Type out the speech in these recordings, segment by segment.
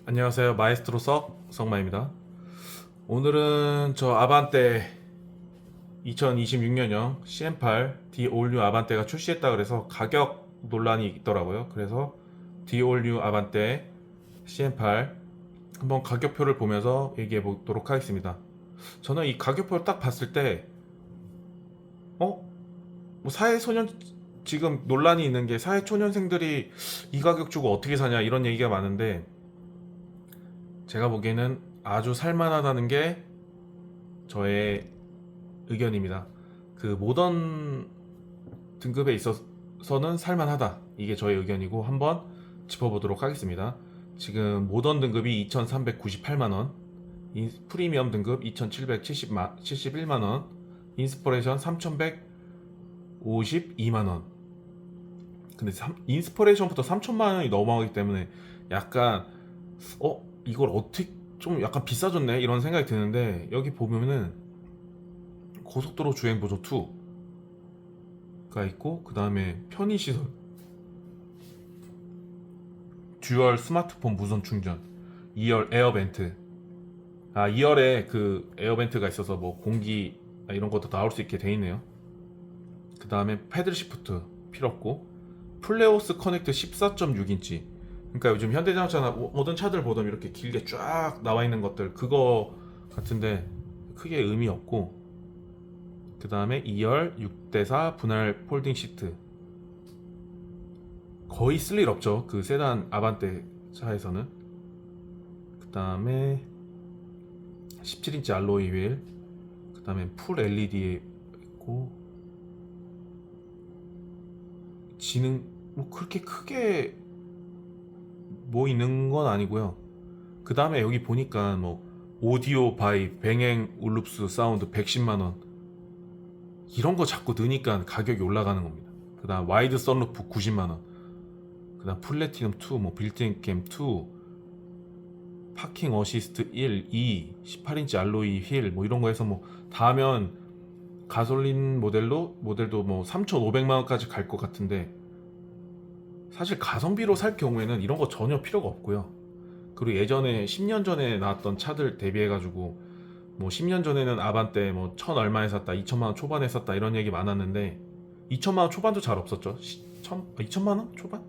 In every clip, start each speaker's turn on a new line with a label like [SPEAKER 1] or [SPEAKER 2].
[SPEAKER 1] 안녕하세요. 마에스트로 성마입니다. 오늘은 저 아반떼 2026년형 CM8 D-All New 아반떼가 출시했다 그래서 가격 논란이 있더라고요. 그래서 D-All New 아반떼 CM8 한번 가격표를 보면서 얘기해 보도록 하겠습니다. 저는 이 가격표를 딱 봤을 때 뭐 사회소년 지금 논란이 있는 게 사회초년생들이 이 가격 주고 어떻게 사냐 이런 얘기가 많은데, 제가 보기에는 아주 살만하다는 게 저의 의견입니다. 그 모던 등급에 있어서는 살만하다. 이게 저의 의견이고 한번 짚어보도록 하겠습니다. 지금 모던 등급이 2,398만원, 프리미엄 등급 2,771만원, 인스퍼레이션 3,152만원. 근데 인스퍼레이션부터 3천만원이 넘어가기 때문에 약간 이걸 어떻게 좀 약간 비싸졌네 이런 생각이 드는데, 여기 보면은 고속도로 주행 보조 2가 있고, 그 다음에 편의시설, 듀얼 스마트폰 무선 충전, 2열 에어벤트. 2열에 그 에어벤트가 있어서 뭐 공기 이런 것도 나올 수 있게 돼 있네요. 그 다음에 패들 시프트 필요 없고, 플레오스 커넥트 14.6인치. 그러니까 요즘 현대자동차나 모든 차들 보면 이렇게 길게 쫙 나와 있는 것들 그거 같은데 크게 의미 없고, 그 다음에 2열 6대4 분할 폴딩 시트. 거의 쓸 일 없죠, 그 세단 아반떼 차에서는. 그 다음에 17인치 알로이 휠, 그 다음에 풀 LED 있고, 지능 뭐 그렇게 크게 뭐 있는 건 아니고요. 그 다음에 여기 보니까 뭐 오디오 바이, 뱅행 울룹스 사운드 110만원, 이런 거 자꾸 넣으니까 가격이 올라가는 겁니다. 그 다음 와이드 선루프 90만원, 그 다음 플래티넘 2, 뭐 빌트인 캠 2, 파킹 어시스트 1, 2, 18인치 알로이 휠, 뭐 이런 거 해서 뭐 다 하면 가솔린 모델도 뭐 3,500만원까지 갈 것 같은데, 사실 가성비로 살 경우에는 이런 거 전혀 필요가 없고요. 그리고 예전에 10년 전에 나왔던 차들 대비해가지고 뭐 10년 전에는 아반떼 뭐 1,000 얼마에 샀다, 2천만원 초반에 샀다 이런 얘기 많았는데, 2천만원 초반도 잘 없었죠. 2천만원 초반?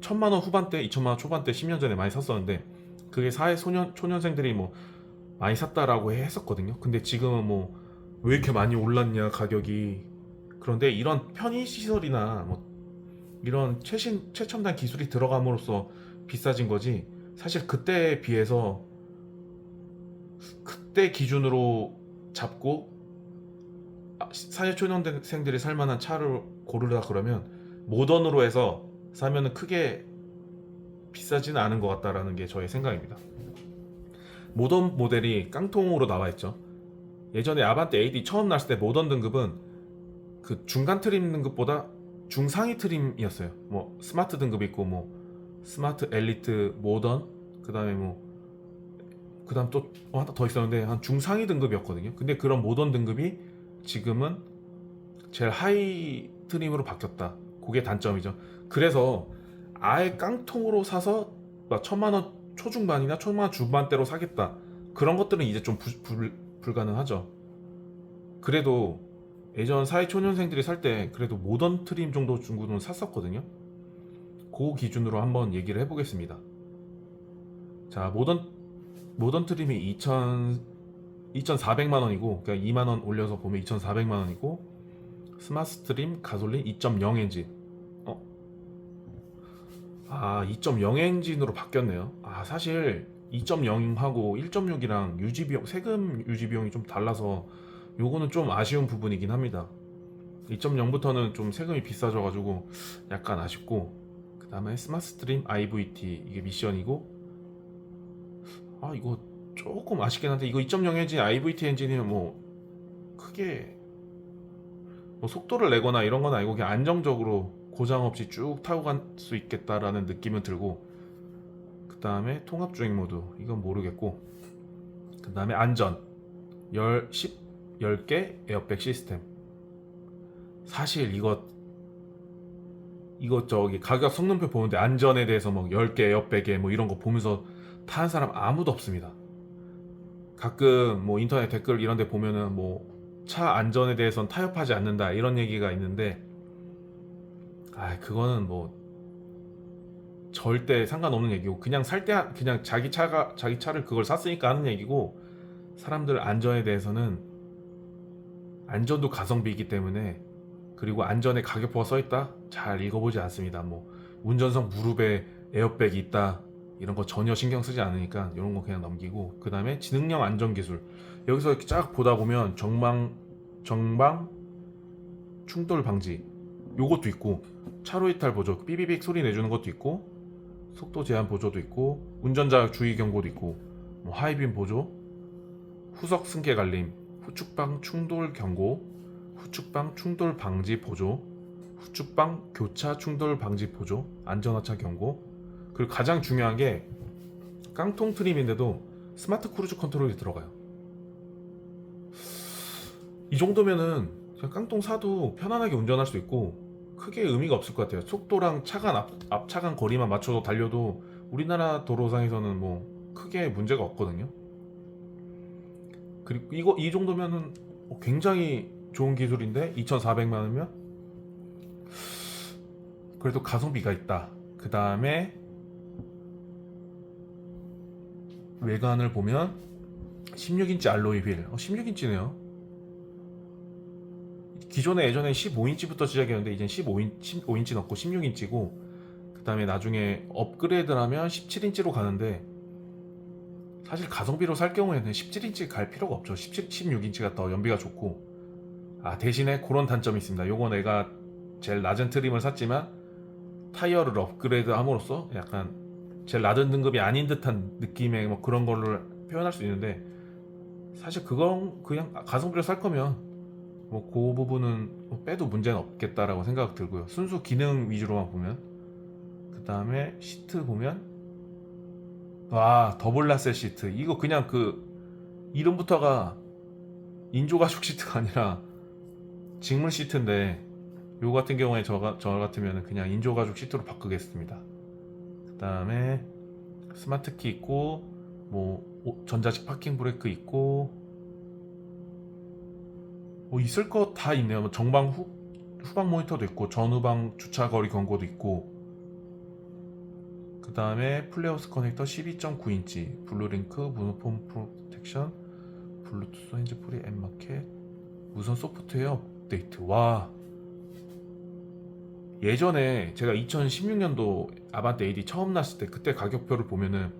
[SPEAKER 1] 1,000만원 후반대, 2천만원 초반대 10년 전에 많이 샀었는데, 그게 초년생들이 뭐 많이 샀다라고 했었거든요. 근데 지금은 뭐 왜 이렇게 많이 올랐냐 가격이. 그런데 이런 편의시설이나 뭐 이런 최첨단 기술이 들어감으로써 비싸진 거지, 사실 그때에 비해서 그때 기준으로 잡고 사회초년생들이 살만한 차를 고르라 그러면 모던으로 해서 사면은 크게 비싸지는 않은 것 같다라는 게 저의 생각입니다. 모던 모델이 깡통으로 나와 있죠. 예전에 아반떼 AD 처음 나왔을 때 모던 등급은 그 중간 트림 등급보다 중상위 트림이었어요. 뭐 스마트 등급 있고, 뭐 스마트 엘리트 모던, 그다음에 뭐 그다음 또 하나 더 있었는데 한 중상위 등급이었거든요. 근데 그런 모던 등급이 지금은 제일 하이 트림으로 바뀌었다. 그게 단점이죠. 그래서 아예 깡통으로 사서 막 1,000만원 초중반이나 1,000만원 중반대로 사겠다, 그런 것들은 이제 좀 불가능하죠. 그래도 예전 사회초년생들이 살 때 그래도 모던 트림 정도 중고는 샀었거든요. 그 기준으로 한번 얘기를 해보겠습니다. 자, 모던 트림이 2,400만 원이고, 그러니까 2만 원 올려서 보면 2,400만 원이고, 스마트 트림 가솔린 2.0 엔진. 2.0 엔진으로 바뀌었네요. 사실 2.0하고 1.6이랑 유지비용, 세금 유지비용이 좀 달라서 요거는 좀 아쉬운 부분이긴 합니다. 2.0부터는 좀 세금이 비싸져가지고 약간 아쉽고, 그 다음에 스마트 스트림 IVT 이게 미션이고, 이거 조금 아쉽긴 한데, 이거 2.0 엔진 IVT 엔진이면 뭐 크게 뭐 속도를 내거나 이런 건 아니고 그냥 안정적으로 고장 없이 쭉 타고 갈 수 있겠다라는 느낌은 들고, 그 다음에 통합 주행 모드 이건 모르겠고, 그 다음에 안전 10개 에어백 시스템. 사실 이거 이거 저기 가격 성능표 보는데 안전에 대해서 뭐 10개 에어백에 뭐 이런 거 보면서 타는 사람 아무도 없습니다. 가끔 뭐 인터넷 댓글 이런 데 보면은 뭐 차 안전에 대해서는 타협하지 않는다 이런 얘기가 있는데, 그거는 뭐 절대 상관없는 얘기고, 그냥 살 때 그냥 자기 차를 그걸 샀으니까 하는 얘기고, 사람들 안전에 대해서는 안전도 가성비이기 때문에, 그리고 안전에 가격표가 써있다? 잘 읽어보지 않습니다. 뭐 운전석 무릎에 에어백이 있다 이런 거 전혀 신경 쓰지 않으니까 이런 거 그냥 넘기고, 그 다음에 지능형 안전기술, 여기서 이렇게 쫙 보다 보면 정방 충돌 방지 요것도 있고, 차로 이탈 보조 삐비빅 소리 내주는 것도 있고, 속도 제한 보조도 있고, 운전자 주의 경고도 있고, 뭐 하이빔 보조, 후석 승계 갈림, 후축방 충돌 경고, 후축방 충돌 방지 보조, 후축방 교차 충돌 방지 보조, 안전하차 경고. 그리고 가장 중요한 게 깡통 트림인데도 스마트 크루즈 컨트롤이 들어가요. 이 정도면은 그냥 깡통 사도 편안하게 운전할 수 있고 크게 의미가 없을 것 같아요. 속도랑 앞 차간 거리만 맞춰서 달려도 우리나라 도로상에서는 뭐 크게 문제가 없거든요. 그리고 이 정도면은 굉장히 좋은 기술인데 2,400만 원이면 그래도 가성비가 있다. 그 다음에 외관을 보면 16인치 알로이 휠, 16인치네요. 기존에 예전에 15인치부터 시작했는데 이젠 15인치 넣고 16인치고, 그 다음에 나중에 업그레이드를 하면 17인치로 가는데, 사실 가성비로 살 경우에는 17인치 갈 필요가 없죠. 16인치가 더 연비가 좋고, 대신에 그런 단점이 있습니다. 요거 내가 제일 낮은 트림을 샀지만 타이어를 업그레이드 함으로써 약간 제일 낮은 등급이 아닌 듯한 느낌의 뭐 그런 걸로 표현할 수 있는데, 사실 그건 그냥 가성비로 살 거면 뭐 그 부분은 뭐 빼도 문제는 없겠다라고 생각 들고요. 순수 기능 위주로만 보면. 그 다음에 시트 보면 더블 라셀 시트, 이거 그냥 그 이름부터가 인조가죽 시트가 아니라 직물 시트인데, 요 같은 경우에 저 같으면 그냥 인조가죽 시트로 바꾸겠습니다. 그 다음에 스마트 키 있고, 뭐 전자식 파킹 브레이크 있고, 뭐 있을 거 다 있네요. 뭐 정방 후방 모니터도 있고, 전후방 주차 거리 경고도 있고, 그 다음에 플레어스 커넥터 12.9인치, 블루링크, 무선 프로텍션, 블루투스 핸즈프리, 앱마켓, 무선 소프트웨어 업데이트. 예전에 제가 2016년도 아반떼 AD 처음 났을 때 그때 가격표를 보면은,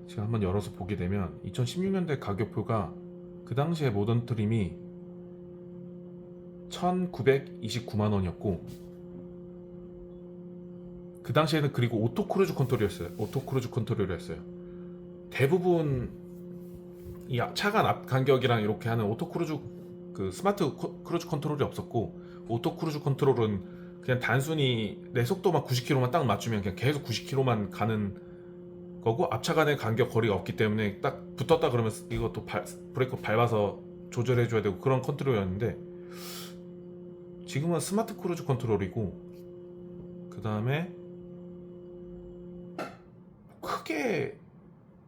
[SPEAKER 1] 제가 한번 열어서 보게 되면 2016년대 가격표가 그 당시에 모던 트림이 1929만 원이었고, 그 당시에는 그리고 오토 크루즈 컨트롤이었어요. 대부분 이 차간 앞 간격이랑 이렇게 하는 오토 크루즈, 그 스마트 크루즈 컨트롤이 없었고, 오토 크루즈 컨트롤은 그냥 단순히 내 속도만 90km만 딱 맞추면 그냥 계속 90km만 가는 거고, 앞차 간의 간격 거리가 없기 때문에 딱 붙었다 그러면 이것도 브레이크 밟아서 조절해 줘야 되고 그런 컨트롤이었는데, 지금은 스마트 크루즈 컨트롤이고, 그 다음에 크게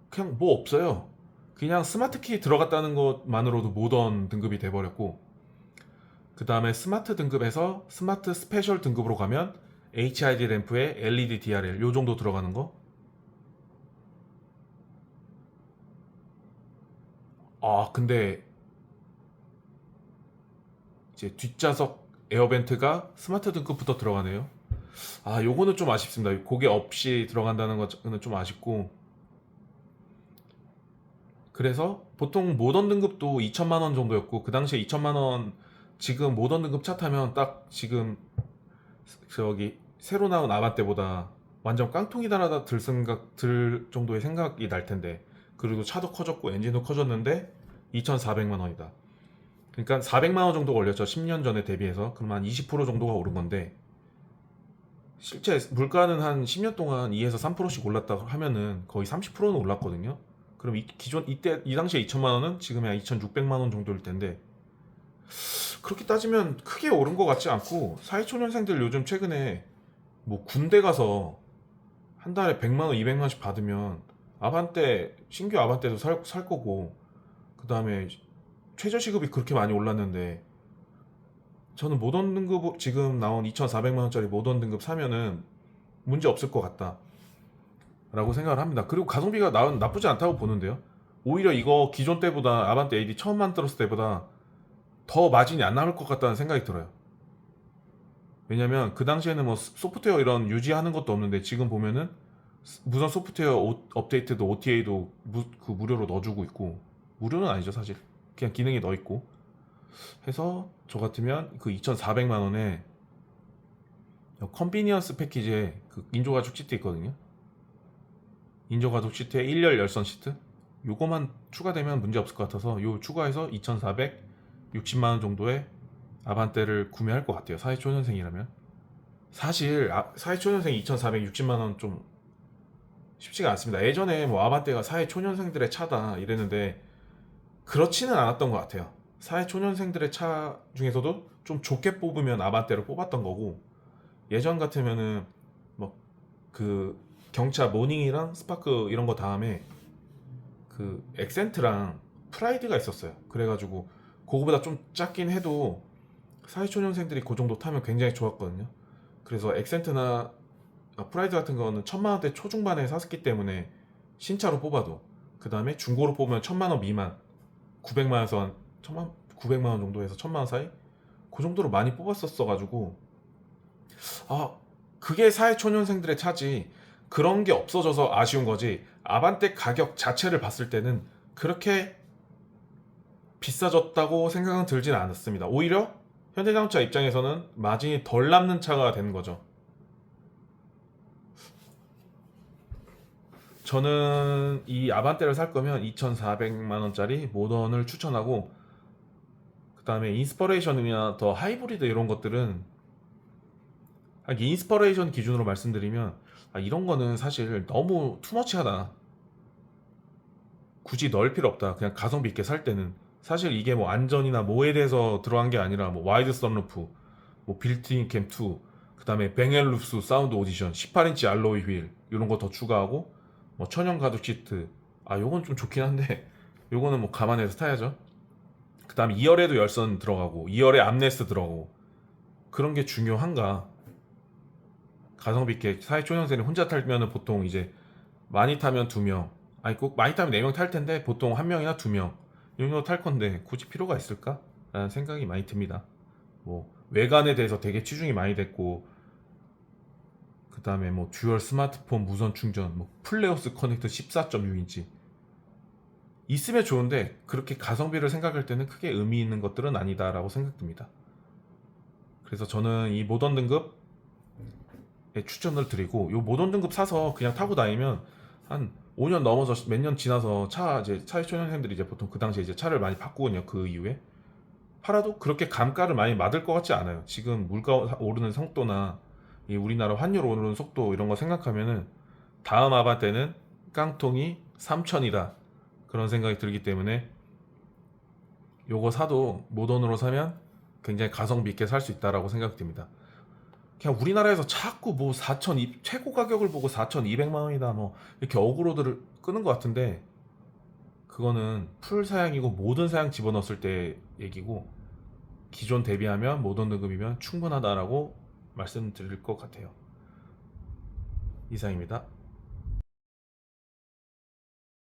[SPEAKER 1] 그냥 뭐 없어요. 그냥 스마트 키 들어갔다는 것만으로도 모던 등급이 돼버렸고, 그 다음에 스마트 등급에서 스마트 스페셜 등급으로 가면 HID 램프에 LED DRL 요 정도 들어가는 거. 근데 이제 뒷좌석 에어벤트가 스마트 등급부터 들어가네요. 요거는 좀 아쉽습니다. 그게 없이 들어간다는 거는 좀 아쉽고, 그래서 보통 모던 등급도 2천만 원 정도였고, 그 당시에 2천만 원, 지금 모던 등급 차 타면 딱 지금 저기 새로 나온 아반떼보다 완전 깡통이다라다 들 정도의 생각이 날 텐데, 그리고 차도 커졌고 엔진도 커졌는데 2,400만 원이다. 그러니까 400만 원 정도 걸렸죠. 10년 전에 대비해서. 그러면 한 20% 정도가 오른 건데, 실제 물가는 한 10년 동안 2에서 3%씩 올랐다고 하면은 거의 30%는 올랐거든요. 그럼 이 당시에 2천만 원은 지금에 한 2,600만 원 정도일 텐데, 그렇게 따지면 크게 오른 것 같지 않고, 사회초년생들 요즘 최근에 뭐 군대 가서 한 달에 100만 원, 200만 원씩 받으면 아반떼 신규 아반떼도 살 거고, 그 다음에 최저시급이 그렇게 많이 올랐는데 저는 모던 등급 지금 나온 2,400만 원짜리 모던 등급 사면은 문제 없을 것 같다 라고 생각을 합니다. 그리고 가성비가 나쁘지 않다고 보는데요. 오히려 이거 기존 때보다 아반떼 AD 처음 만들었을 때보다 더 마진이 안 나올 것 같다는 생각이 들어요. 왜냐면 그 당시에는 뭐 소프트웨어 이런 유지하는 것도 없는데, 지금 보면은 무선 소프트웨어 업데이트도 OTA도 무료로 넣어주고 있고, 무료는 아니죠 사실, 그냥 기능이 넣어있고 해서, 저 같으면 그 2,400만 원에 컨비니언스 패키지에 그 인조가죽 시트 있거든요. 인조가죽 시트에 1열 열선 시트, 요거만 추가되면 문제 없을 것 같아서 요 추가해서 2,460만 원 정도의 아반떼를 구매할 것 같아요, 사회초년생이라면. 사실 사회초년생이 2,460만 원 좀 쉽지가 않습니다. 예전에 뭐 아반떼가 사회초년생들의 차다 이랬는데 그렇지는 않았던 것 같아요. 사회초년생들의 차 중에서도 좀 좋게 뽑으면 아반떼를 뽑았던 거고, 예전 같으면은 뭐 그 경차 모닝이랑 스파크 이런 거 다음에 그 엑센트랑 프라이드가 있었어요. 그래가지고 그거보다 좀 작긴 해도 사회초년생들이 그 정도 타면 굉장히 좋았거든요. 그래서 엑센트나 프라이드 같은 거는 1,000만 원대 초중반에 샀기 때문에 신차로 뽑아도, 그 다음에 중고로 뽑으면 1,000만 원 미만, 900만 원에서 한 900만 원 정도에서 1,000만 원 사이, 그 정도로 많이 뽑았었어 가지고, 아, 그게 사회초년생들의 차지, 그런 게 없어져서 아쉬운 거지, 아반떼 가격 자체를 봤을 때는 그렇게 비싸졌다고 생각은 들진 않았습니다. 오히려 현대자동차 입장에서는 마진이 덜 남는 차가 되는 거죠. 저는 이 아반떼를 살 거면 2,400만 원짜리 모던을 추천하고, 그 다음에 인스퍼레이션이나 더 하이브리드 이런 것들은, 인스퍼레이션 기준으로 말씀드리면, 이런 거는 사실 너무 투머치하다, 굳이 넣을 필요 없다, 그냥 가성비 있게 살 때는. 사실 이게 뭐 안전이나 뭐에 대해서 들어간 게 아니라, 뭐 와이드 선루프, 뭐 빌트인 캠 2, 그 다음에 뱅앤룹스 사운드 오디션, 18인치 알로이 휠 이런 거 더 추가하고, 뭐 천연 가죽 시트, 요건 좀 좋긴 한데 요거는 뭐 감안해서 타야죠. 그 다음에 2열에도 열선 들어가고 2열에 암레스트 들어가고, 그런 게 중요한가? 가성비 있게 사회초년생이 혼자 타면은 보통 이제 많이 타면 2명, 아니 꼭 많이 타면 4명 탈 텐데 보통 1명이나 2명 이 정도 탈 건데 굳이 필요가 있을까? 라는 생각이 많이 듭니다. 뭐 외관에 대해서 되게 치중이 많이 됐고, 그 다음에 뭐 듀얼 스마트폰 무선 충전, 뭐 플레어스 커넥터 14.6인치 있으면 좋은데, 그렇게 가성비를 생각할 때는 크게 의미 있는 것들은 아니다라고 생각됩니다. 그래서 저는 이 모던 등급에 추천을 드리고, 요 모던 등급 사서 그냥 타고 다니면 한 5년 넘어서 몇 년 지나서 이제 사회초년생들이 이제 보통 그 당시에 이제 차를 많이 바꾸거든요. 그 이후에 팔아도 그렇게 감가를 많이 맞을 것 같지 않아요. 지금 물가 오르는 속도나 이 우리나라 환율 오르는 속도 이런 거 생각하면은 다음 아반떼는 깡통이 3천이다, 그런 생각이 들기 때문에 요거 사도 모던으로 사면 굉장히 가성비 있게 살 수 있다라고 생각됩니다. 그냥 우리나라에서 자꾸 뭐 최고 가격을 보고 4,200만 원이다 뭐 이렇게 어그로들을 끄는 것 같은데, 그거는 풀 사양이고 모든 사양 집어넣었을 때 얘기고, 기존 대비하면 모던 등급이면 충분하다라고 말씀드릴 것 같아요. 이상입니다.